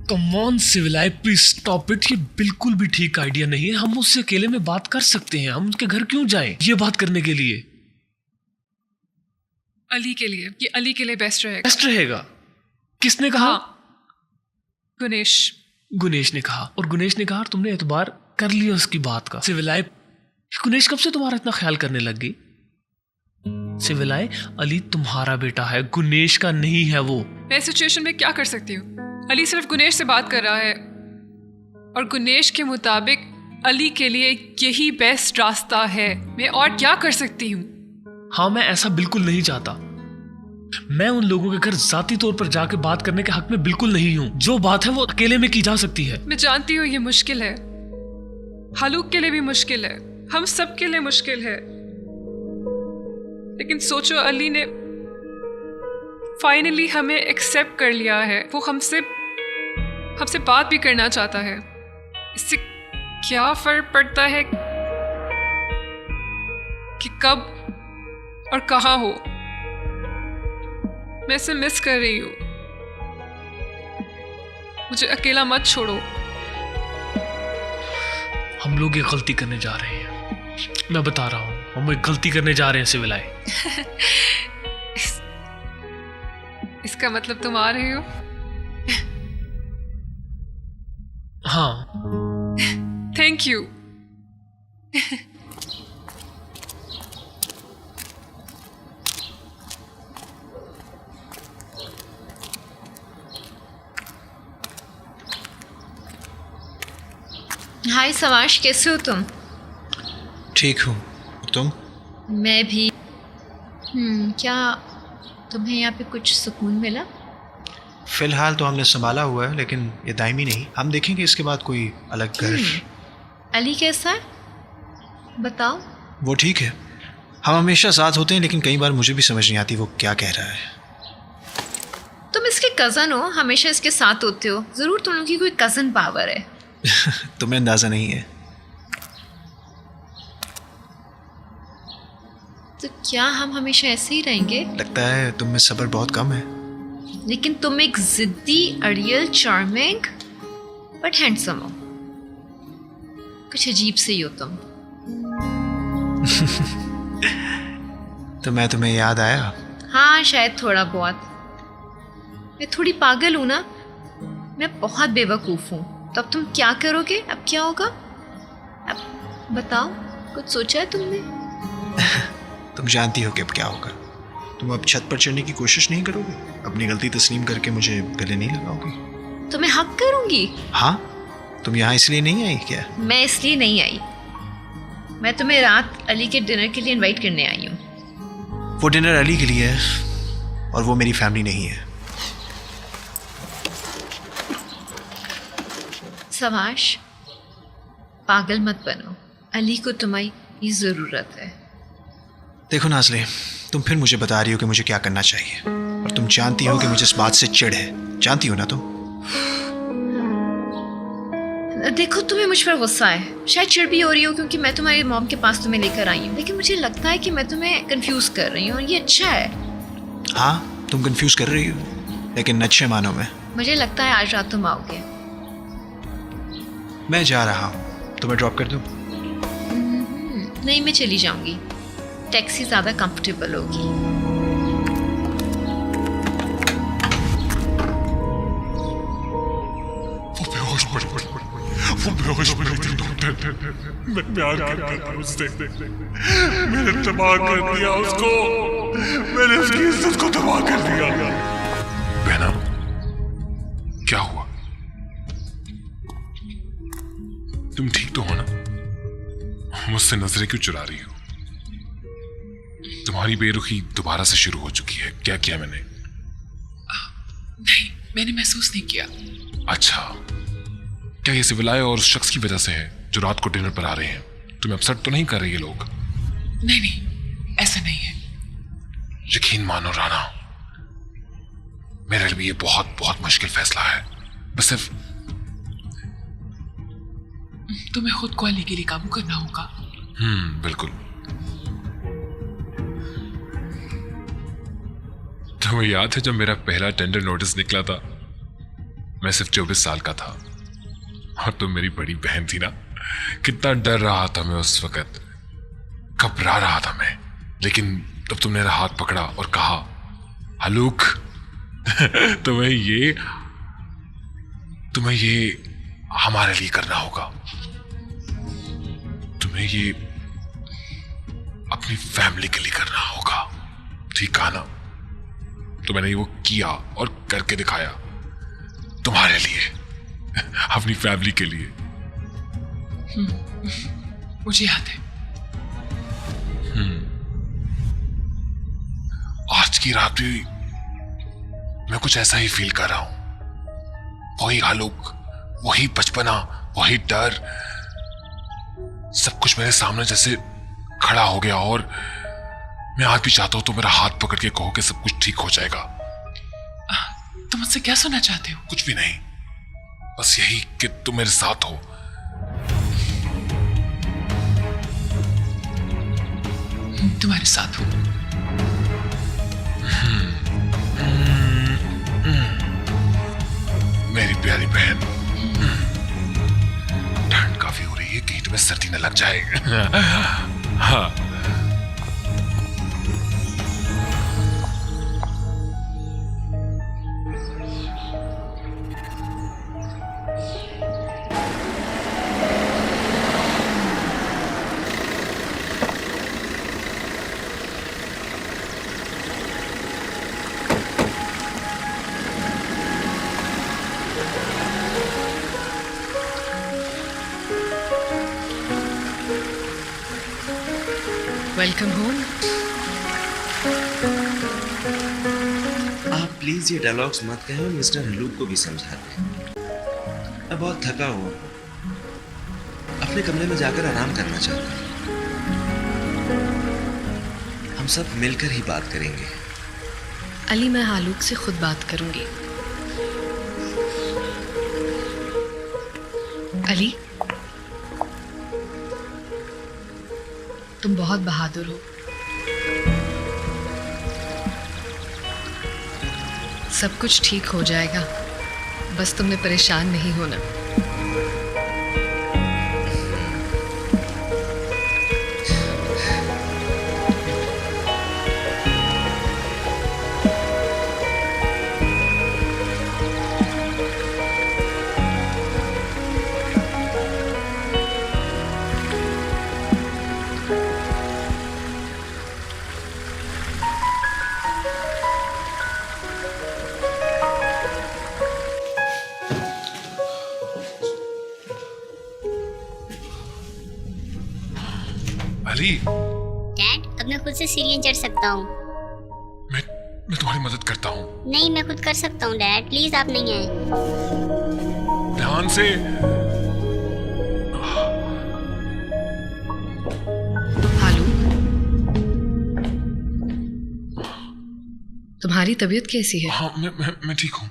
कम on सिविलाइ, please stop it. ये बिल्कुल भी ठीक आइडिया नहीं है। हम उससे अकेले में बात कर सकते हैं। हम उसके घर क्यों जाएं ये बात करने के लिए? अली के लिए, ये अली के लिए बेस्ट रहेगा। बेस्ट रहेगा? किसने कहा? हाँ, गुनेश ने कहा। और गुनेश ने कहा और तुमने एतबार कर लिया उसकी बात का। सिविलाइ, गुनेश कब से तुम्हारा इतना ख्याल करने लग गई? सिविलाइ, अली तुम्हारा बेटा है, गुनेश का नहीं है वो। मैं इस सिचुएशन में क्या कर सकती हूँ? अली सिर्फ गुनेश से बात कर रहा है और गुनेश के मुताबिक अली के लिए यही बेस्ट रास्ता है। मैं और क्या कर सकती हूँ? हाँ, मैं ऐसा बिल्कुल नहीं चाहता। मैं उन लोगों के घर जाती तौर पर जाके बात करने के हक में बिल्कुल नहीं हूँ। जो बात है वो अकेले में की जा सकती है। मैं जानती हूँ ये मुश्किल है, हलूक के लिए भी मुश्किल है, हम सब के लिए मुश्किल है, लेकिन सोचो अली ने फाइनली हमें एक्सेप्ट कर लिया है। वो हमसे बात भी करना चाहता है। इससे क्या फर्क पड़ता है कि कब और कहाँ हो? मैं इसे मिस कर रही हूँ। मुझे अकेला मत छोड़ो। हम लोग ये गलती करने जा रहे हैं। मैं बता रहा हूँ, हम एक गलती करने जा रहे हैं सिविलाइ। इसका मतलब तुम आ रहे हो? हाँ। Thank you. हाय सवाश, कैसे हो तुम? ठीक हूँ, तुम? मैं भी। क्या तुम्हें यहाँ पे कुछ सुकून मिला? फिलहाल तो हमने संभाला हुआ है, लेकिन ये दायमी नहीं। हम देखेंगे इसके बाद कोई अलग घर। अली कैसा है बताओ? वो ठीक है। हम हमेशा साथ होते हैं, लेकिन कई बार मुझे भी समझ नहीं आती वो क्या कह रहा है। तुम इसके कज़न हो, हमेशा इसके साथ होते हो। ज़रूर तुम लोगों की कोई कज़न पावर है। तुम्हें अंदाज़ा नहीं है। तो क्या हम हमेशा ऐसे ही रहेंगे? लगता है तुम में सब्र बहुत कम है। लेकिन तुम एक जिद्दी, अड़ियल, चार्मिंग बट हैंडसम हो। कुछ अजीब से ही हो तुम। तो मैं तुम्हें याद आया? हाँ, शायद थोड़ा बहुत। मैं थोड़ी पागल हूँ ना, मैं बहुत बेवकूफ़ हूँ। तो अब तुम क्या करोगे? अब क्या होगा? अब बताओ, कुछ सोचा है तुमने? तुम जानती हो कि अब क्या होगा। तुम अब छत पर चढ़ने की कोशिश नहीं करोगे? अपनी गलती तस्लीम करके मुझे गले नहीं लगाओगी? तो मैं हक करूँगी। हाँ, तुम यहाँ इसलिए नहीं आई क्या? मैं इसलिए नहीं आई। मैं तुम्हें रात अली के डिनर के लिए इनवाइट करने आई हूँ। वो डिनर अली के लिए है और वो मेरी फैमिली नहीं है। सवाश, पागल मत बनो। अली को तुम्हारी ज़रूरत है। देखो नाज़ले, तुम फिर मुझे बता रही हो कि मुझे क्या करना चाहिए, और तुम जानती हो कि मुझे इस बात से चिढ़ है। जानती हो ना तुम? देखो, तुम्हें मुझ पर गुस्सा है। शायद चिढ़ भी हो रही हो क्योंकि मैं तुम्हारी मॉम के पास तुम्हें लेकर आई हूँ, लेकिन मुझे लगता है कि मैं तुम्हें कंफ्यूज कर रही हूँ और ये अच्छा है। हाँ, तुम कंफ्यूज कर रही हो, लेकिन अच्छे मानों में। मुझे लगता है आज रात तुम आओगे। मैं जा रहा हूँ, तुम्हें ड्रॉप कर दूँ? नहीं, मैं चली जाऊंगी। टैक्सी ज़्यादा कंफर्टेबल होगी। वो बेहोश पड़ी थी डॉक्टर। मैं प्यार करता था उससे। मैंने तबाह कर दिया उसको। मैंने उसकी इज्जत को तबाह कर दिया। बहना, क्या हुआ? तुम ठीक तो हो ना? मुझसे नजरें क्यों चुरा रही हो? तुम्हारी बेरुखी दोबारा से शुरू हो चुकी है। क्या किया मैंने? नहीं, मैंने महसूस नहीं किया। अच्छा, क्या ये सिविलाइ और उस शख्स की वजह से है जो रात को डिनर पर आ रहे हैं? तुम्हें अपसेट तो नहीं कर रहे ये लोग? नहीं नहीं, ऐसा नहीं है। यकीन मानो राना, मेरे लिए ये बहुत बहुत मुश्किल फैसला है। बस सिर्फ तुम्हें खुद को अली के लिए काबू करना होगा। बिल्कुल। तुम्हें याद है जब मेरा पहला टेंडर नोटिस निकला था? मैं सिर्फ 24 साल का था और तुम मेरी बड़ी बहन थी ना। कितना डर रहा था मैं उस वक्त, घबरा रहा था मैं। लेकिन तब तुमने मेरा हाथ पकड़ा और कहा, हलूक तुम्हें ये हमारे लिए करना होगा, तुम्हें ये अपनी फैमिली के लिए करना होगा, ठीक है ना? तो मैंने वो किया और करके दिखाया तुम्हारे लिए, अपनी फैमिली के लिए। मुझे याद है। आज की रात भी मैं कुछ ऐसा ही फील कर रहा हूं। वही हालुक, वही बचपना, वही डर, सब कुछ मेरे सामने जैसे खड़ा हो गया। और मैं आज भी चाहता हूं तो मेरा हाथ पकड़ के कहो कि सब कुछ ठीक हो जाएगा। तुम मुझसे क्या सुनना चाहते हो? कुछ भी नहीं, बस यही कि तुम मेरे साथ हो। तुम्हारे साथ हूं। मेरी प्यारी बहन, ठंड काफी हो रही है, कहीं तुम्हें सर्दी न लग जाए। हाँ। Welcome home. आप प्लीज ये डायलॉग्स मत कहें और मिस्टर हलूक को भी समझा दें। मैं बहुत थका हुआ हूँ, अपने कमरे में जाकर आराम करना चाहता हूँ। हम सब मिलकर ही बात करेंगे। अली, मैं हालूक से खुद बात करूंगी। अली, तुम बहुत बहादुर हो। सब कुछ ठीक हो जाएगा, बस तुमने परेशान नहीं होना। अली, डैड, अब मैं खुद से सीढ़ियाँ चढ़ सकता हूँ। मैं तुम्हारी मदद करता हूँ। नहीं, मैं खुद कर सकता हूँ डैड, प्लीज आप नहीं आए। ध्यान से। हालूक, तुम्हारी तबीयत कैसी है? हाँ, मैं ठीक हूँ,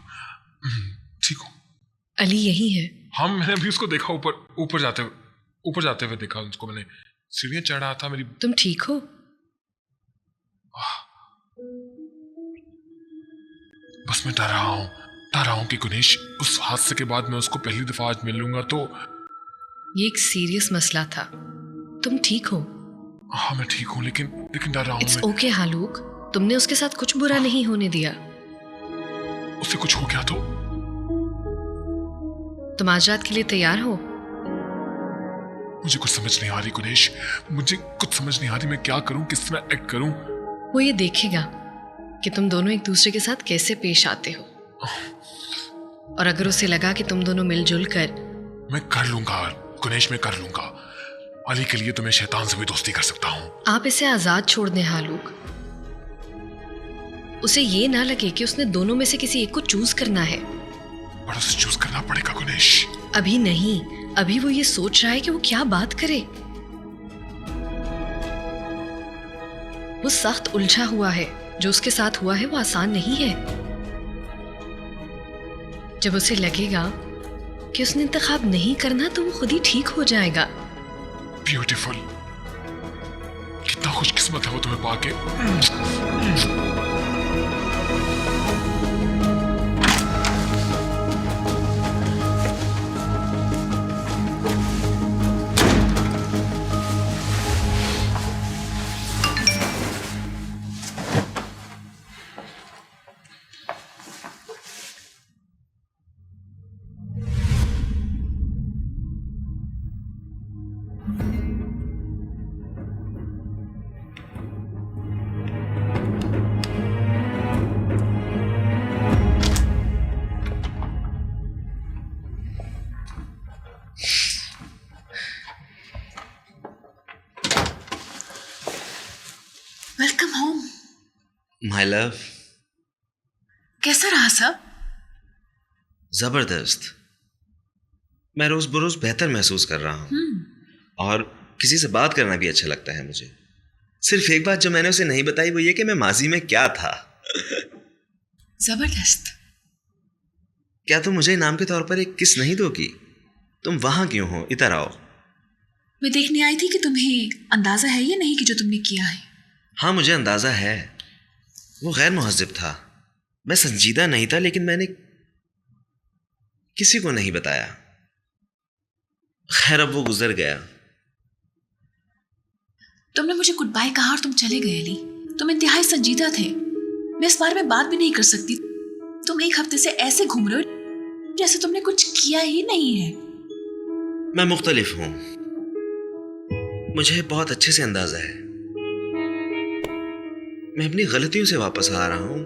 ठीक हूँ। अली यही है। हाँ, मैंने अभी उसको देखा, ऊपर जाते हुए देखा उसको मैंने। सीढ़ियाँ चढ़ रहा था मेरी। तुम ठीक हो? बस मैं डर रहा हूँ कि गुनेश उस हादसे के बाद मैं उसको पहली दफा आज मिल लूंगा तो। ये एक सीरियस मसला था। तुम ठीक हो? हाँ, मैं ठीक हूँ, लेकिन डर रहा हूँ। इट्स ओके हालूक, तुमने उसके साथ कुछ बुरा नहीं होने दिया। उसे कुछ हो गया तो? तुम आज रात के लिए तैयार हो? मुझे कुछ समझ नहीं आ रही गुनेश, मुझे कुछ समझ नहीं आ रही। मैं क्या करूं, किस तरह एक्ट करूं? वो ये देखेगा कि तुम दोनों एक दूसरे के साथ कैसे पेश आते हो, और अगर उसे लगा कि तुम दोनों मिलजुल कर। मैं कर लूंगा गुनेश, मैं कर लूंगा। अली के लिए तो मैं शैतान से भी दोस्ती कर सकता हूँ। आप इसे आजाद छोड़ दें हालूक। उसे ये ना लगे कि उसने दोनों में से किसी एक को चूज करना है। पर उसे चूज करना पड़ेगा गुनेश। अभी नहीं, अभी वो ये सोच रहा है कि वो क्या बात करे। वो सख्त उलझा हुआ है। जो उसके साथ हुआ है वो आसान नहीं है। जब उसे लगेगा कि उसने इंतखाब नहीं करना तो वो खुद ही ठीक हो जाएगा। ब्यूटीफुल, कितना खुशकिस्मत है वो तुम्हें पाके। Welcome home. My love. कैसा रहा सब? जबरदस्त। मैं रोज बरोज बेहतर महसूस कर रहा हूँ और किसी से बात करना भी अच्छा लगता है मुझे। सिर्फ एक बात जो मैंने उसे नहीं बताई वो ये कि मैं माजी में क्या था। जबरदस्त। क्या तुम मुझे इनाम के तौर पर एक किस नहीं दोगी? तुम वहां क्यों हो? इधर आओ। मैं देखने आई थी कि तुम्हें अंदाजा है या नहीं कि जो तुमने किया है। हाँ, मुझे अंदाजा है। वो गैर मुहज्जिब था, मैं संजीदा नहीं था, लेकिन मैंने किसी को नहीं बताया। खैर, अब वो गुजर गया। तुमने मुझे गुड बाय कहा और तुम चले गए अली। तुम इंतहाई संजीदा थे। मैं इस बारे में बात भी नहीं कर सकती। तुम एक हफ्ते से ऐसे घूम रहे हो जैसे तुमने कुछ किया ही नहीं है। मैं मुख्तलिफ हूं, मुझे बहुत अच्छे से अंदाजा है। मैं अपनी गलतियों से वापस आ रहा हूं।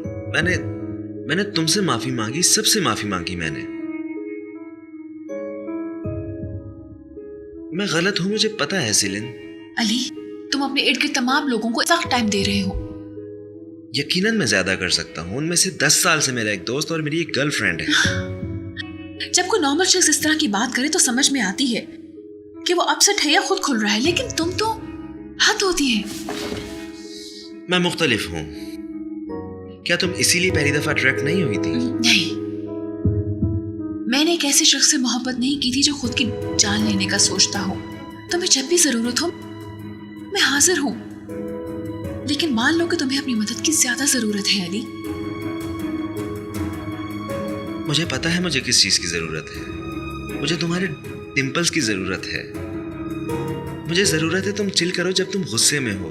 मैंने तुमसे माफी मांगी, सबसे माफी मांगी मैंने। मैं गलत हूं, मुझे पता है सिलिन। अली, तुम अपने इर्द गिर्द तमाम लोगों को सख्त टाइम दे रहे हो। यकीनन मैं ज्यादा कर सकता हूं। उनमें से 10 साल से मेरा एक दोस्त और मेरी एक गर्लफ्रेंड है। जब कोई नॉर्मल शख्स इस तरह की बात करे तो समझ में आती है कि वो अपसेट है या खुद खुल रहा है, लेकिन तुम तो हद होती है। मैं मुख्तलिफ हूं। क्या तुम इसीलिए पहली दफा अट्रैक्ट नहीं हुई थी? नहीं, मैंने एक ऐसे शख्स से मोहब्बत नहीं की थी जो खुद की जान लेने का सोचता हो। तुम्हें जब भी जरूरत हो मैं हाजिर हूं, लेकिन मान लो कि तुम्हें अपनी मदद की ज्यादा जरूरत है अली। मुझे पता है मुझे किस चीज की जरूरत है। मुझे तुम्हारे डिंपल्स की जरूरत है। मुझे जरूरत है तुम चिल करो जब तुम गुस्से में हो।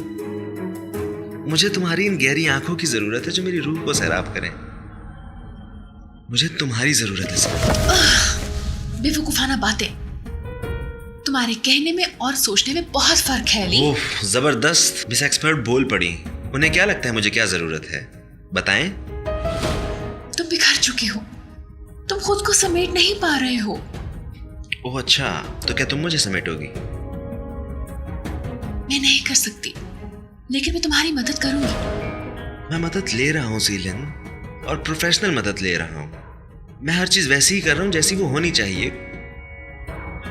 मुझे तुम्हारी इन गहरी आंखों की जरूरत है जो मेरी रूह को सैराब करें। मुझे तुम्हारी जरूरत है सिर्फ। बेवकूफाना बातें। तुम्हारे कहने में और सोचने में बहुत फर्क है अली। ओह, जबरदस्त। मिस एक्सपर्ट बोल पड़ी। उन्हें क्या लगता है मुझे क्या जरूरत है? बताएं। तुम बिखर चुके हो, तुम खुद को समेट नहीं पा रहे हो। ओह अच्छा, तो क्या तुम मुझे समेटोगी? मैं नहीं कर सकती, लेकिन मैं तुम्हारी मदद करूंगी। मैं मदद ले रहा हूँ सीलन, और प्रोफेशनल मदद ले रहा हूँ। मैं हर चीज वैसी ही कर रहा हूँ जैसी वो होनी चाहिए।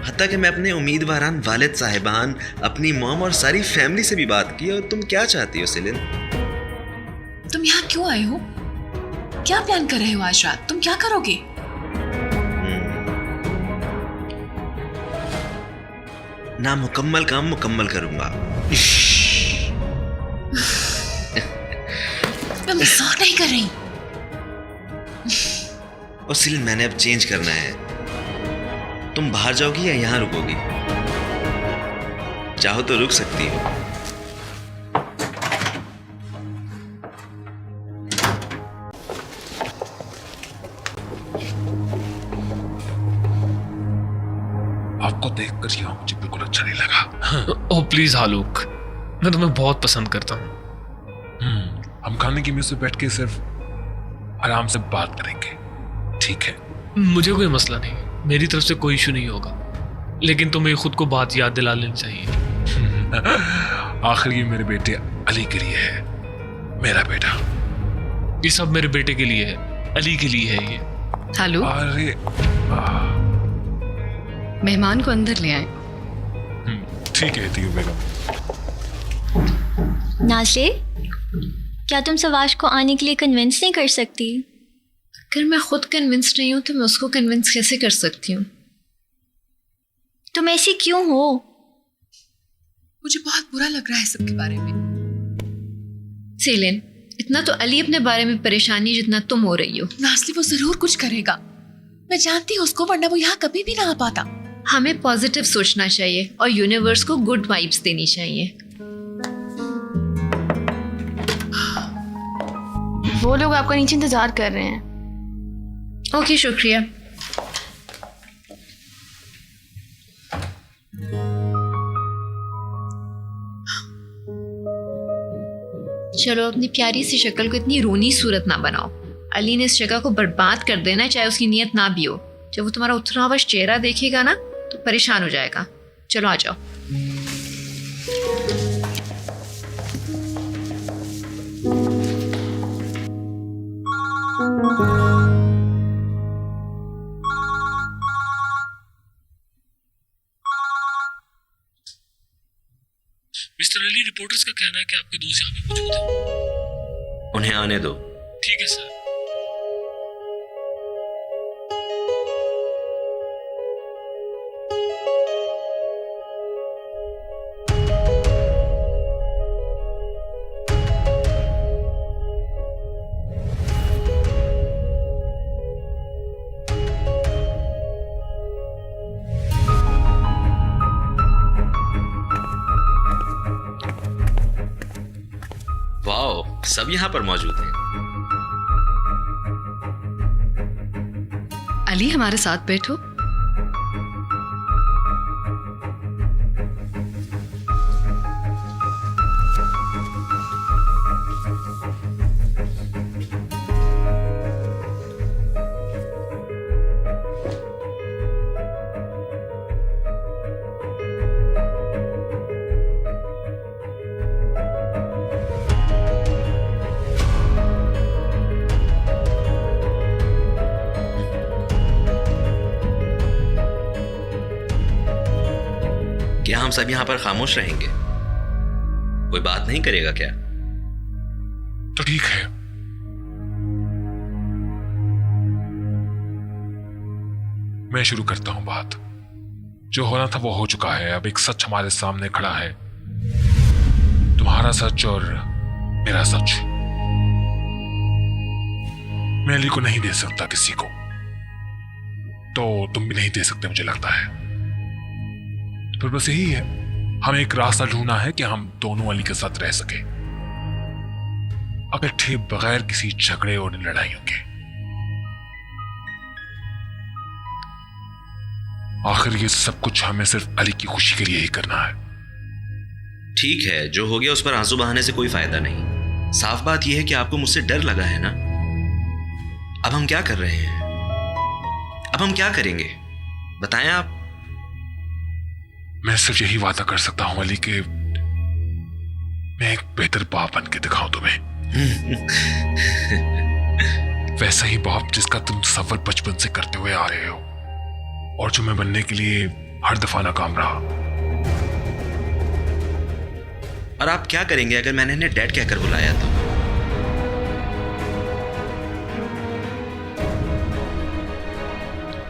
हत्ता कि मैं अपने उम्मीदवारान वालिद साहिबान, अपनी मॉम और सारी फैमिली से भी बात की। और तुम क्या चाहती हो सिलिन? तुम यहाँ क्यों आए हो? क्या प्लान कर रहे हो आज रात? तुम क्या करोगे? नामुकम्मल काम मुकम्मल करूंगा। मैं मजाक नहीं कर रही। और सिलिन, मैंने अब चेंज करना है। तुम बाहर जाओगी या यहां रुकोगी? चाहो तो रुक सकती हो। आपको देखकर यह मुझे बिल्कुल अच्छा नहीं लगा। ओह प्लीज हालूक, मैं तुम्हें बहुत पसंद करता हूँ। हम खाने की मेज पे बैठ के सिर्फ आराम से बात करेंगे, ठीक है? मुझे कोई मसला नहीं, मेरी तरफ से कोई इशू नहीं होगा, लेकिन तुम्हें खुद को बात याद दिला लेनी चाहिए। आखिर ये मेरे बेटे अली के लिए है, मेरा बेटा। ये सब मेरे बेटे के लिए है, अली के लिए है ये। हेलो, अरे मेहमान को अंदर ले आए। ठीक है तीनों बेगम। नाज़ले, क्या तुम सवाश को आने के लिए कन्विंस नहीं कर सकती? अगर मैं खुद कन्विंस नहीं हूं तो मैं उसको कन्विंस कैसे कर सकती हूँ? तुम ऐसी क्यों हो? मुझे बहुत बुरा लग रहा है सबके बारे में। सीलिन, इतना तो अली अपने बारे में परेशानी जितना तुम हो रही हो। नाज़ली, वो जरूर कुछ करेगा। मैं जानती हूँ उसको, वरना वो यहाँ कभी भी ना आ पाता। हमें पॉजिटिव सोचना चाहिए और यूनिवर्स को गुड वाइब्स देनी चाहिए। वो लोग आपका नीचे इंतजार कर रहे हैं। ओके, शुक्रिया। चलो, अपनी प्यारी सी शक्ल को इतनी रोनी सूरत ना बनाओ। अली ने इस जगह को बर्बाद कर देना, चाहे उसकी नीयत ना भी हो। जब वो तुम्हारा उथरावश चेहरा देखेगा ना तो परेशान हो जाएगा। चलो आ जाओ। रिपोर्टर्स का कहना है कि आपके दोस्त यहाँ पे मौजूद हैं। उन्हें आने दो। ठीक है सर। वाओ, सब यहाँ पर मौजूद हैं। अली हमारे साथ बैठो। क्या हम सब यहाँ पर खामोश रहेंगे? कोई बात नहीं करेगा क्या? तो ठीक है, मैं शुरू करता हूं बात। जो होना था वो हो चुका है। अब एक सच हमारे सामने खड़ा है, तुम्हारा सच और मेरा सच। मैं अली को नहीं दे सकता किसी को, तो तुम भी नहीं दे सकते मुझे लगता है। तो बस यही है, हमें एक रास्ता ढूंढना है कि हम दोनों अली के साथ रह सके, इकट्ठे बगैर किसी झगड़े और लड़ाइयों के। आखिर ये सब कुछ हमें सिर्फ अली की खुशी के लिए ही करना है। ठीक है, जो हो गया उस पर आंसू बहाने से कोई फायदा नहीं। साफ बात यह है कि आपको मुझसे डर लगा है ना। अब हम क्या कर रहे हैं? अब हम क्या करेंगे बताएं आप। मैं सिर्फ यही वादा कर सकता हूं अली कि मैं एक बेहतर बाप बन के दिखाऊं तुम्हें। वैसा ही बाप जिसका तुम सफर बचपन से करते हुए आ रहे हो और जो मैं बनने के लिए हर दफा नाकाम रहा। और आप क्या करेंगे अगर मैंने इन्हें डैड कहकर बुलाया तो?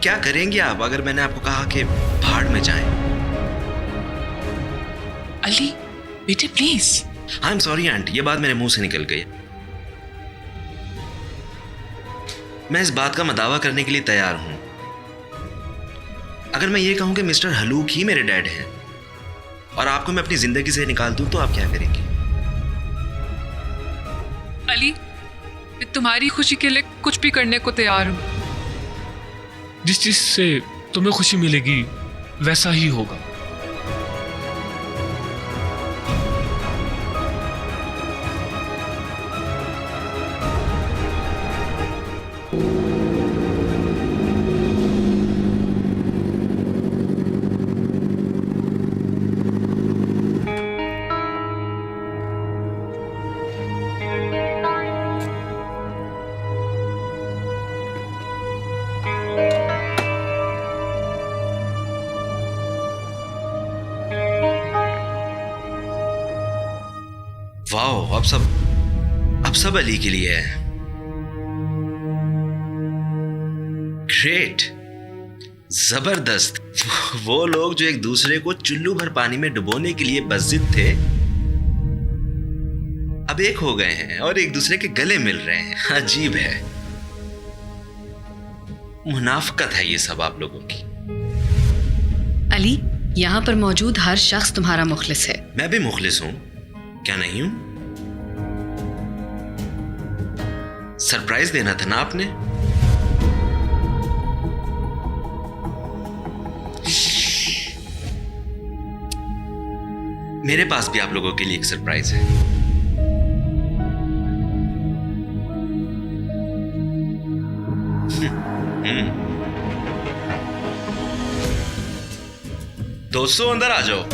क्या करेंगे आप अगर मैंने आपको कहा कि भाड़ में जाएं? अली बेटे please. I am sorry aunty, ये बात मेरे मुंह से निकल गई। मैं इस बात का मदावा करने के लिए तैयार हूं। अगर मैं ये कहूं कि मिस्टर हलूक ही मेरे डैड हैं और आपको मैं अपनी जिंदगी से निकाल दूं तो आप क्या करेंगे? अली, मैं तुम्हारी खुशी के लिए कुछ भी करने को तैयार हूं। जिस चीज से तुम्हें खुशी मिलेगी वैसा ही होगा। वाओ, अब सब अली के लिए है। ग्रेट, जबरदस्त। वो लोग जो एक दूसरे को चुल्लू भर पानी में डुबोने के लिए बस्जिद थे, अब एक हो गए हैं और एक दूसरे के गले मिल रहे हैं। अजीब है, मुनाफकत है ये सब आप लोगों की। अली, यहाँ पर मौजूद हर शख्स तुम्हारा मुखलिस है। मैं भी मुखलिस हूं, क्या नहीं हूं? सरप्राइज देना था ना आपने। मेरे पास भी आप लोगों के लिए एक सरप्राइज है। दोस्तों अंदर आ जाओ।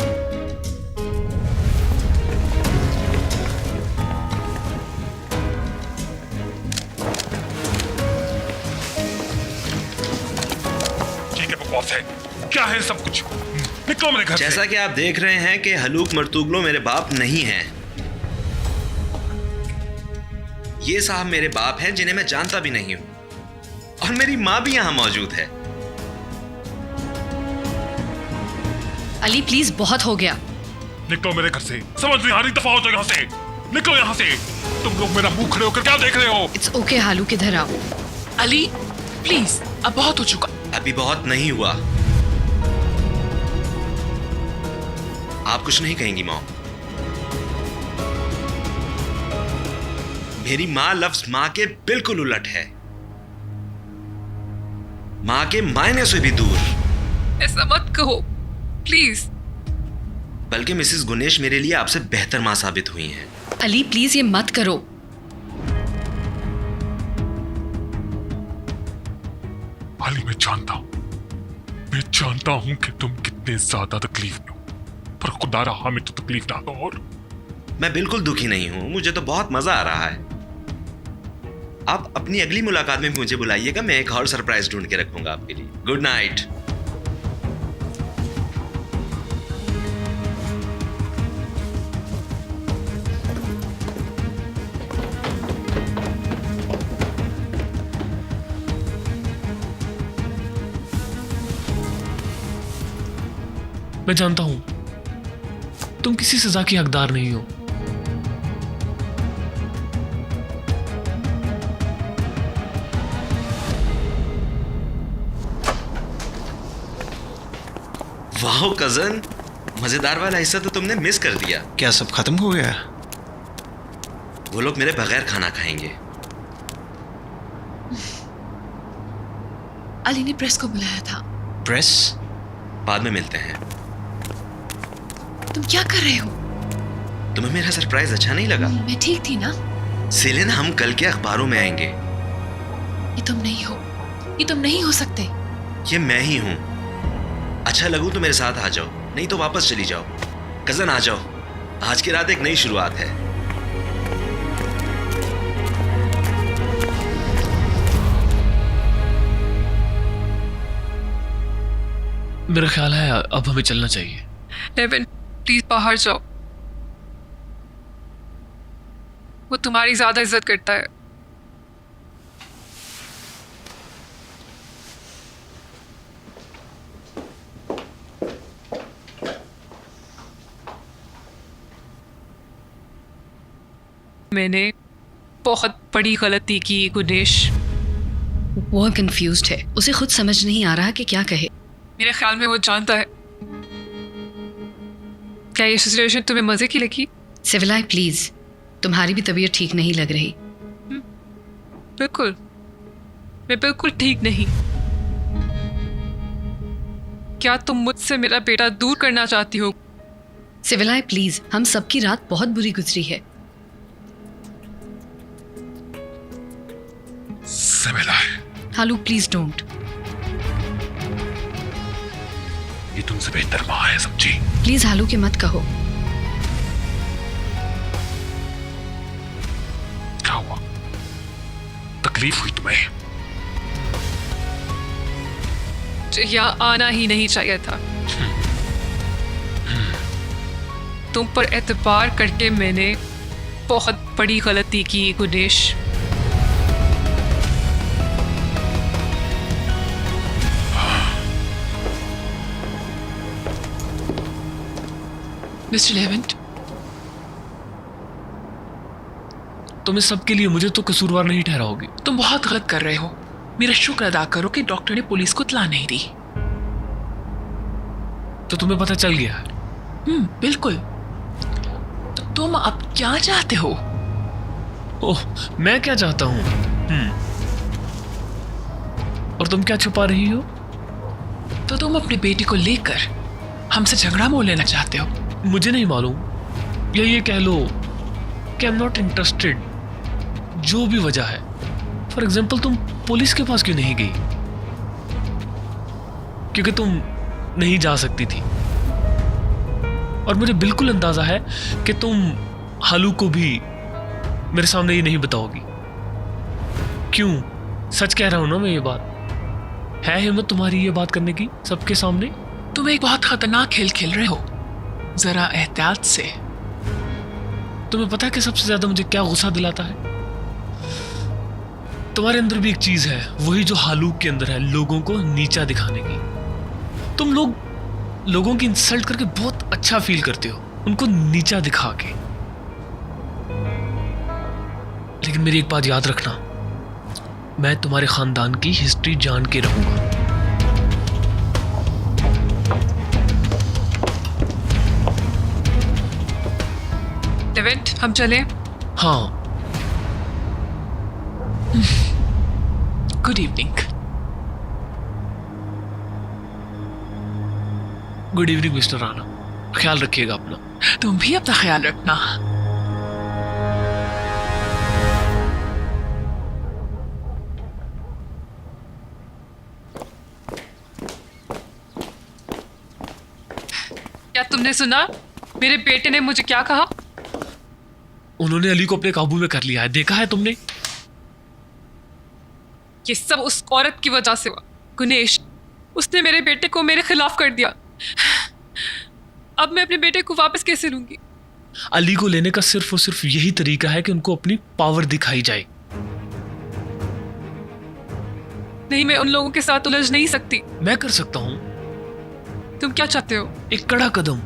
है क्या है सब कुछ? निकलो मेरे घर से। जैसा कि आप देख रहे हैं कि हलूक मर्तुगलो मेरे बाप नहीं हैं। ये साहब मेरे बाप हैं जिन्हें मैं जानता भी नहीं हूं, और मेरी माँ भी यहां मौजूद है। अली प्लीज, बहुत हो गया। निकलो मेरे घर से, समझ नहीं आ रही, दफा हो जाओ यहाँ से, निकलो यहाँ से। तुम लोग मेरा मुंह खड़े होकर क्या देख रहे हो? इट्स ओके हालू, किधर आओ। अली प्लीज, अब बहुत हो चुका। अभी बहुत नहीं हुआ। आप कुछ नहीं कहेंगी मॉम? मेरी माँ लफ्ज माँ के बिल्कुल उलट है, माँ के मायने से भी दूर। ऐसा मत कहो प्लीज। बल्कि मिसेस गुनेश मेरे लिए आपसे बेहतर माँ साबित हुई हैं। अली प्लीज, ये मत करो। अली मैं जानता हूं कि तुम कितने ज्यादा तकलीफ में हो, पर खुदा रहा हमें तो तकलीफ ना दो। और मैं बिल्कुल दुखी नहीं हूं, मुझे तो बहुत मजा आ रहा है। आप अपनी अगली मुलाकात में मुझे बुलाइएगा, मैं एक और सरप्राइज ढूंढ के रखूंगा आपके लिए। Good night. मैं जानता हूं तुम किसी सजा की हकदार नहीं हो, वाह कजन, मजेदार वाला हिस्सा तो तुमने मिस कर दिया। क्या सब खत्म हो गया? वो लोग मेरे बगैर खाना खाएंगे। अली ने प्रेस को बुलाया था। प्रेस? बाद में मिलते हैं। तुम क्या कर रहे हो? तुम्हें मेरा सरप्राइज अच्छा नहीं लगा? मैं ठीक थी ना? सेलिन, हम कल के अखबारों में आएंगे। ये तुम नहीं हो, ये तुम नहीं हो सकते। ये मैं ही हूं। अच्छा लगूं तो मेरे साथ आ जाओ, नहीं तो वापस चली जाओ। कजन आ जाओ, आज की रात एक नई शुरुआत है। मेरा ख्याल है अब हमें चलना चाहिए। लेविन प्लीज बाहर जाओ, वो तुम्हारी ज्यादा इज्जत करता है। मैंने बहुत बड़ी गलती की गुनेश। वो कंफ्यूज्ड है, उसे खुद समझ नहीं आ रहा कि क्या कहे। मेरे ख्याल में वो जानता है। क्या ये सिचुएशन तुम्हें मजे की लगी? सिविलाई प्लीज, तुम्हारी भी तबीयत ठीक नहीं लग रही। बिल्कुल, मैं बिल्कुल ठीक नहीं। क्या तुम मुझसे मेरा बेटा दूर करना चाहती हो? सिविलाई प्लीज, हम सबकी रात बहुत बुरी गुजरी है। हालू प्लीज डोंट। ये तुमसे बेहतर माँ है, समझी? प्लीज हालू के मत कहो। क्या हुआ? तकलीफ हुई तुम्हें? यहाँ आना ही नहीं चाहिए था। तुम पर एतबार करके मैंने बहुत बड़ी गलती की गुनेश। मिस्टर लेवेंट, तुम इस सब के लिए मुझे तो कसूरवार नहीं ठहराओगी। तुम बहुत गलत कर रहे हो। मेरा शुक्र अदा करो कि डॉक्टर ने पुलिस को इत्तला नहीं दी। तो तुम्हें पता चल गया है? बिल्कुल। तो तुम अब क्या चाहते हो? ओह, मैं क्या चाहता हूँ? और तुम क्या छुपा रही हो? तो तुम अपने बेटी को लेकर हमसे झगड़ा मोल लेना चाहते हो? मुझे नहीं मालूम, या ये कह लो कि आई एम नॉट इंटरेस्टेड। जो भी वजह है, फॉर एग्जाम्पल तुम पुलिस के पास क्यों नहीं गई? क्योंकि तुम नहीं जा सकती थी, और मुझे बिल्कुल अंदाजा है कि तुम हालू को भी मेरे सामने ये नहीं बताओगी। क्यों? सच कह रहा हूं ना मैं। ये बात है, हिम्मत तुम्हारी ये बात करने की सबके सामने? तुम एक बहुत खतरनाक खेल खेल रहे हो, जरा एहतियात से। तुम्हें पता है कि सबसे ज्यादा मुझे क्या गुस्सा दिलाता है? तुम्हारे अंदर भी एक चीज है, वही जो हालूक के अंदर है, लोगों को नीचा दिखाने की। तुम लोगों की इंसल्ट करके बहुत अच्छा फील करते हो, उनको नीचा दिखा के। लेकिन मेरी एक बात याद रखना, मैं तुम्हारे खानदान की हिस्ट्री जान के रहूंगा। डेविड, हम चले? हाँ। Good evening. Good evening mister Rana, ख्याल रखिएगा अपना। तुम भी अपना ख्याल रखना। क्या तुमने सुना मेरे बेटे ने मुझे क्या कहा? उन्होंने अली को अपने काबू में कर लिया है, देखा है तुमने? ये सब उस औरत की वजह से हुआ। गुनेश, उसने मेरे बेटे को मेरे खिलाफ कर दिया। अब मैं अपने बेटे को वापस कैसे लूंगी? अली को लेने का सिर्फ और सिर्फ यही तरीका है कि उनको अपनी पावर दिखाई जाए। नहीं, मैं उन लोगों के साथ उलझ नहीं सकती। मैं कर सकता हूं। तुम क्या चाहते हो? एक कड़ा कदम।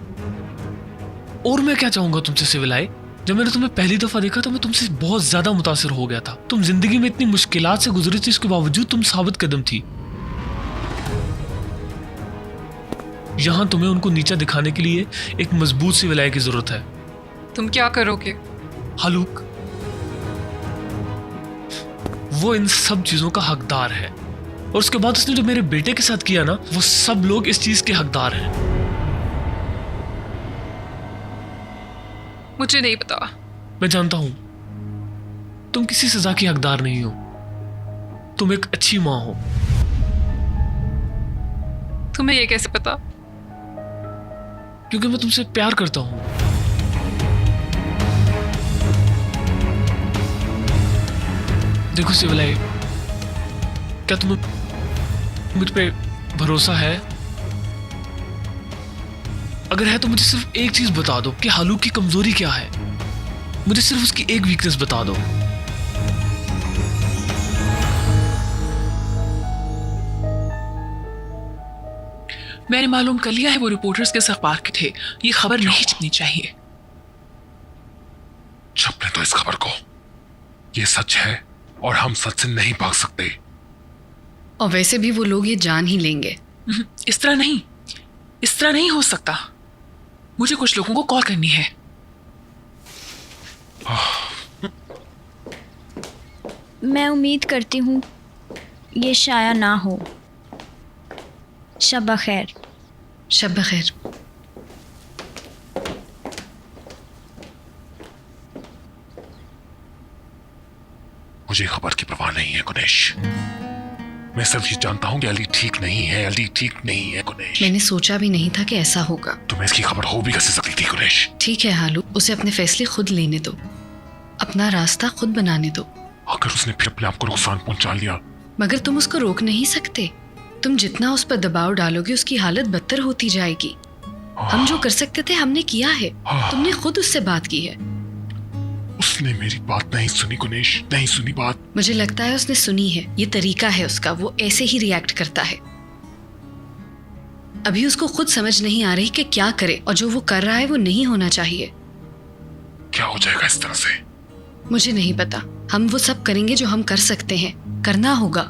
और मैं क्या चाहूंगा तुमसे सिविलाए? जब मैंने तुम्हें पहली दफा देखा तो मैं तुमसे बहुत ज्यादा मुतासिर हो गया था। तुम जिंदगी में इतनी मुश्किलात से गुजरी थी, इसके बावजूद तुम साबित कदम थी। यहां तुम्हें उनको नीचा दिखाने के लिए एक मजबूत सिविलाए की जरूरत है। तुम क्या करोगे? हालूक, वो इन सब चीजों का हकदार है, और उसके बाद उसने जो मेरे बेटे के साथ किया ना, वो सब लोग इस चीज के हकदार हैं। मुझे नहीं पता। मैं जानता हूं तुम किसी सजा की हकदार नहीं हो। तुम एक अच्छी मां हो। तुम्हें ये कैसे पता? क्योंकि मैं तुमसे प्यार करता हूं। देखो सिविलाए, क्या तुम्हें मुझ पे भरोसा है? अगर है तो मुझे सिर्फ एक चीज बता दो कि हालूक की कमजोरी क्या है। मुझे सिर्फ उसकी एक वीकनेस बता दो। मैंने मालूम कर लिया है, वो रिपोर्टर्स के अखबार के थे। ये खबर नहीं छपनी चाहिए। छपने दो इस खबर को। ये सच है और हम सच से नहीं भाग सकते। और वैसे भी वो लोग ये जान ही लेंगे। इस तरह नहीं हो सकता। मुझे कुछ लोगों को कॉल करनी है। मैं उम्मीद करती हूँ ये शाया ना हो। शब खैर। शब खैर। मुझे खबर की परवाह नहीं है गुनेश। मैं सिर्फ ये जानता हूं कि अली ठीक नहीं है। अली ठीक नहीं है गुनेश। मैंने सोचा भी नहीं था कि ऐसा होगा। तुम्हें इसकी खबर हो भी कैसे सकती थी गुनेश? ठीक है हालू, उसे अपने फैसले खुद लेने दो, अपना रास्ता खुद बनाने दो। अगर उसने फिर अपने आप को नुकसान पहुंचा लिया? मगर तुम उसको रोक नहीं सकते। तुम जितना उस पर दबाव डालोगे उसकी हालत बदतर होती जाएगी। हम जो कर सकते थे हमने किया है। तुमने खुद उससे बात की है। उसने मेरी बात नहीं सुनी गुनेश, नहीं सुनी बात। मुझे लगता है उसने सुनी है। ये तरीका है उसका, वो ऐसे ही रिएक्ट करता है। अभी उसको खुद समझ नहीं आ रही कि क्या करे, और जो वो कर रहा है वो नहीं होना चाहिए। क्या हो जाएगा इस तरह से? मुझे नहीं पता। हम वो सब करेंगे जो हम कर सकते हैं। करना होगा।